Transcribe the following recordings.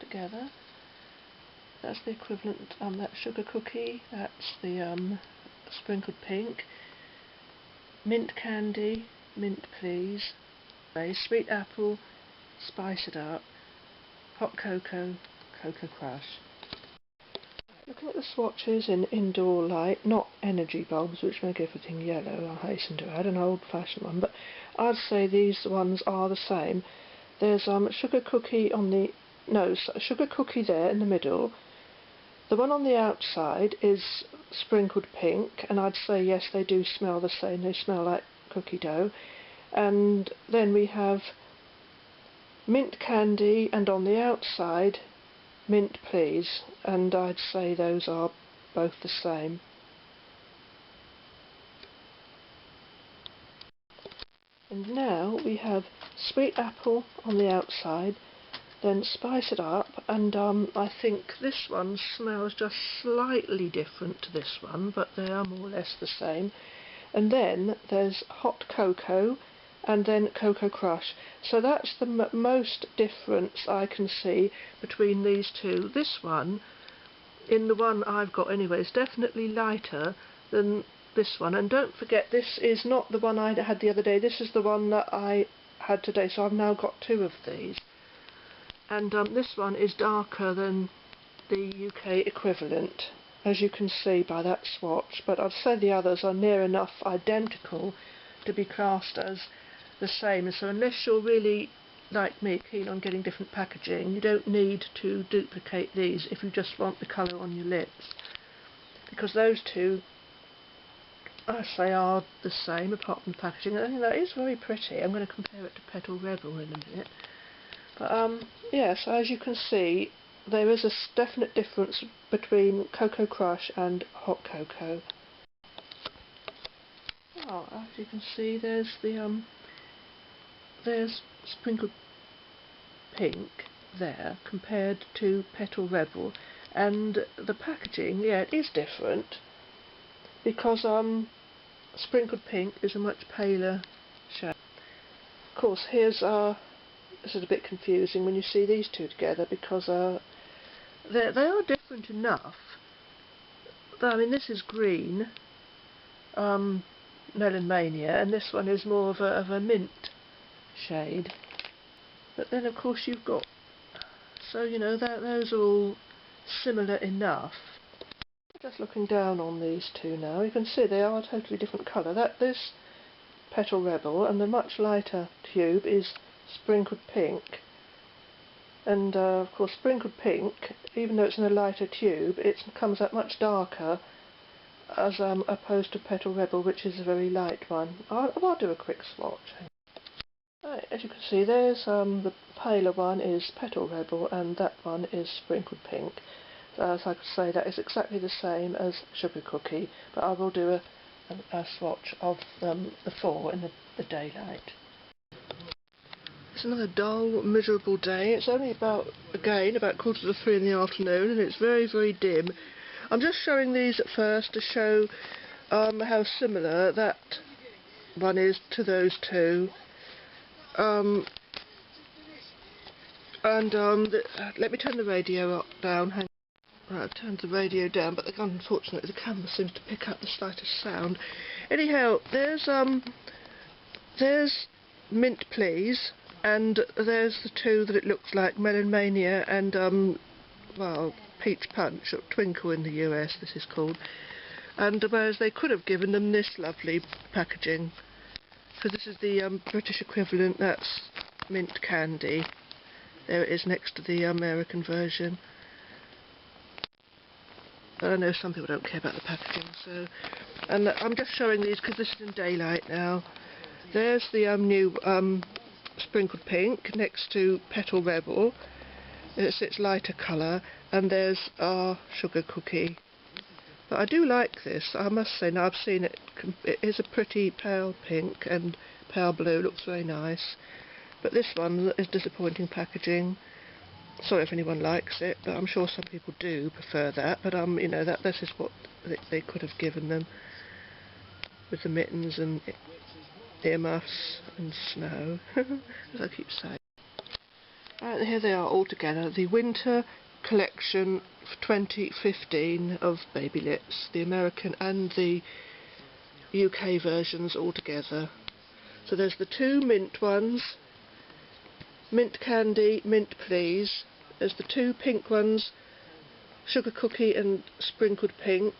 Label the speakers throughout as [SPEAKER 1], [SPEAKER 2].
[SPEAKER 1] together. That's the equivalent, that sugar cookie, that's the sprinkled pink, mint candy, mint please, sweet apple, spice it up, hot cocoa, cocoa crush. Looking at the swatches in indoor light, not energy bulbs which make everything yellow, I hasten to add, an old-fashioned one, but I'd say these ones are the same. There's sugar cookie on the, no, sugar cookie there in the middle. The one on the outside is sprinkled pink, and I'd say yes, they do smell the same, they smell like cookie dough. And then we have mint candy, and on the outside mint please, and I'd say those are both the same. And now we have sweet apple on the outside, then spice it up, and I think this one smells just slightly different to this one, but they are more or less the same. And then there's hot cocoa, and then cocoa crush. So that's the most difference I can see between these two. This one, in the one I've got anyway, is definitely lighter than this one. And don't forget, this is not the one I had the other day, this is the one that I had today, so I've now got two of these. And this one is darker than the UK equivalent, as you can see by that swatch, but I'd say the others are near enough identical to be classed as the same. So unless you're really, like me, keen on getting different packaging, you don't need to duplicate these if you just want the colour on your lips, because those two, I say, are the same apart from the packaging. I think that is very pretty. I'm going to compare it to Petal Rebel in a minute. But yeah, so as you can see, there is a definite difference between Cocoa Crush and Hot Cocoa. Oh, as you can see, there's the there's sprinkled pink there compared to Petal Rebel, and the packaging, yeah, it is different because sprinkled pink is a much paler shade. Of course, here's this is a bit confusing when you see these two together, because they are different enough. I mean, this is green, Melon Mania, and this one is more of a mint shade. But then, of course, you've got, so you know, those are all similar enough. Just looking down on these two now, you can see they are a totally different colour. This Petal Rebel, and the much lighter tube is sprinkled pink, and of course sprinkled pink, even though it's in a lighter tube, it comes out much darker as opposed to Petal Rebel, which is a very light one. I'll do a quick swatch. Right, as you can see, there's the paler one is Petal Rebel, and that one is sprinkled pink. So, as I could say, that is exactly the same as Sugar Cookie, but I will do a swatch of the four in the daylight. It's another dull, miserable day. It's only about 3:15 in the afternoon, and it's very, very dim. I'm just showing these at first to show how similar that one is to those two. Let me turn the radio down. Hang on. Right, I've turned the radio down, but unfortunately the camera seems to pick up the slightest sound. Anyhow, there's Mint Please, and there's the two that it looks like, Melon Mania and well, Peach Punch, or Twinkle in the US this is called. And whereas they could have given them this lovely packaging, because this is the British equivalent, that's Mint Candy. There it is next to the American version. But I know some people don't care about the packaging, so... And I'm just showing these because this is in daylight now. There's the new sprinkled pink next to Petal Rebel. It's its lighter colour, and there's our Sugar Cookie. But I do like this, I must say. Now I've seen it. It is a pretty pale pink and pale blue. Looks very nice. But this one is disappointing packaging. Sorry if anyone likes it, but I'm sure some people do prefer that. But you know, this is what they could have given them, with the mittens and earmuffs and snow, as I keep saying. And here they are all together, the winter collection 2015 of Babyliss, the American and the UK versions all together. So there's the two mint ones, Mint Candy, Mint Please. There's the two pink ones, Sugar Cookie and Sprinkled Pink.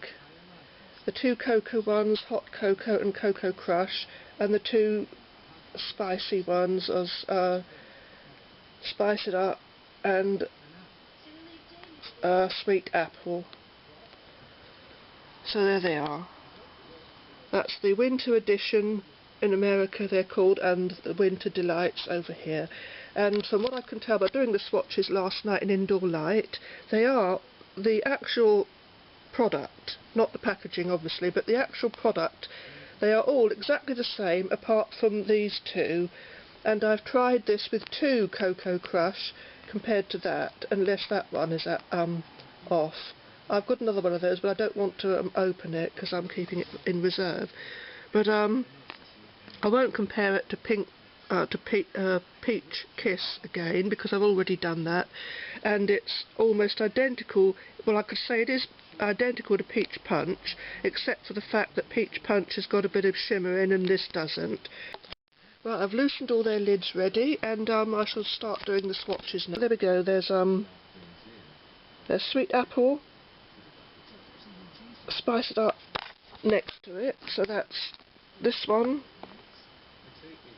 [SPEAKER 1] The two cocoa ones, Hot Cocoa and Cocoa Crush. And the two spicy ones as Spice It Up and Sweet Apple. So there they are. That's the winter edition in America, they're called, and the Winter Delights over here. And from what I can tell by doing the swatches last night in Indoor Light, they are the actual product, not the packaging obviously, but the actual product. They are all exactly the same apart from these two, and I've tried this with two Cocoa Crush compared to that, unless that one is off. I've got another one of those, but I don't want to open it because I'm keeping it in reserve. But I won't compare it to Peach Kiss again, because I've already done that, and it's almost identical. Well, I could say it is identical to Peach Punch, except for the fact that Peach Punch has got a bit of shimmer in and this doesn't. Right, I've loosened all their lids ready, and I shall start doing the swatches now. There we go. There's Sweet Apple, Spice It Up next to it, so that's this one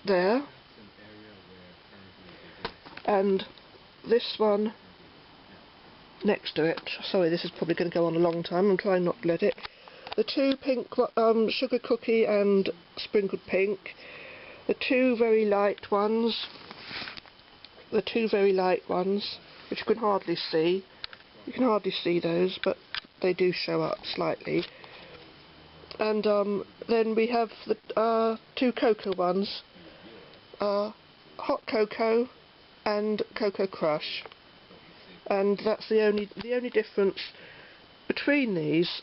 [SPEAKER 1] there, and this one next to it. Sorry, this is probably going to go on a long time. I'm trying not to let it. The two pink Sugar Cookie and Sprinkled Pink. The two very light ones. The two very light ones, which you can hardly see. You can hardly see those, but they do show up slightly. And then we have the two cocoa ones, Hot Cocoa and Cocoa Crush. And that's the only difference between these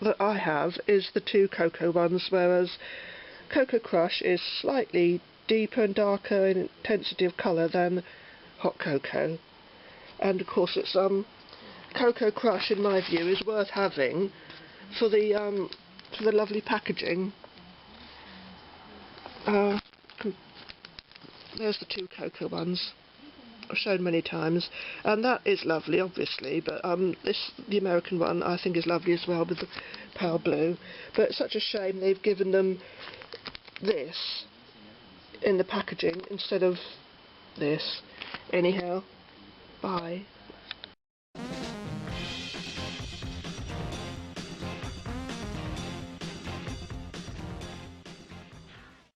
[SPEAKER 1] that I have is the two cocoa ones, whereas Cocoa Crush is slightly deeper and darker in intensity of colour than Hot Cocoa. And of course it's Cocoa Crush, in my view, is worth having for the lovely packaging. There's the two cocoa ones I've shown many times, and that is lovely obviously, but the American one I think is lovely as well with the pale blue. But it's such a shame they've given them this in the packaging instead of this. Anyhow, bye.